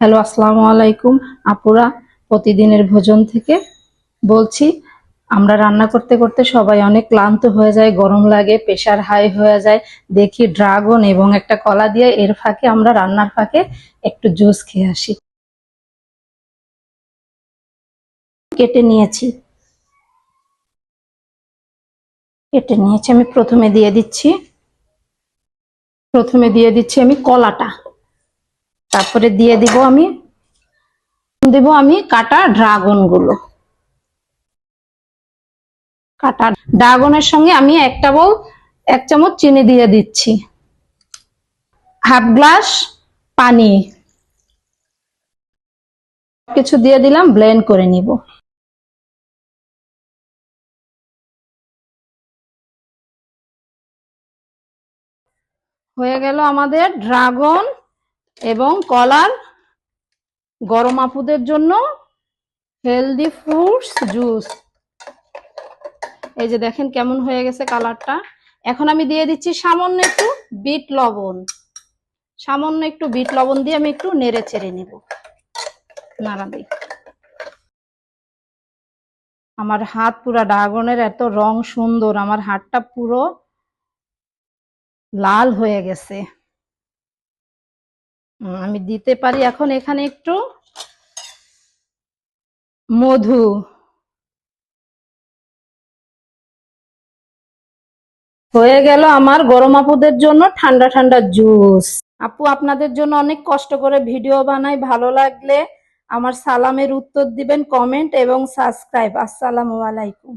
Hello, আসসালামু আলাইকুম আপুরা। প্রতিদিনের ভোজন থেকে বলছি। আমরা রান্না করতে করতে সবাই অনেক ক্লান্ত হয়ে যায়, গরম লাগে, প্রেশার হাই হয়ে যায়। দেখি ড্রাগন এবং একটা কলা দিয়ে এর ফাঁকে আমরা রান্নার ফাঁকে একটু জুস খেয়ে আসি। কেটে নিয়েছি আমি প্রথমে দিয়ে দিচ্ছি আমি কলাটা। তারপরে দিব আমি কাটা ড্রাগন গুলো। কাটা ড্রাগনের সঙ্গে আমি এক চামচ চিনি দিয়ে দিচ্ছি, হাফ গ্লাস পানি, কিছু দিয়ে দিলাম, ব্লেন্ড করে নিব। হয়ে গেল আমাদের ড্রাগন এবং কলার গরম আপুদের জন্য হেলদি ফ্রুটস জুস। এই যে দেখেন কেমন হয়ে গেছে কালারটা। এখন আমি দিয়ে দিচ্ছি সামান্য একটু বিট লবণ দিয়ে আমি একটু নেড়ে চেড়ে নেব। নাড়া দিই। আমার হাত পুরা ড্রাগনের এত রং সুন্দর, আমার হাতটা পুরো লাল হয়ে গেছে। আমি দিতে পারি এখন এখানে একটু মধু। হয়ে গেল আমার গরম আপুদের জন্য ঠান্ডা ঠান্ডা জুস। আপু আপনাদের জন্য অনেক কষ্ট করে ভিডিও বানাই, ভালো লাগলে আমার সালামের উত্তর দিবেন, কমেন্ট এবং সাবস্ক্রাইব। আসসালামু আলাইকুম।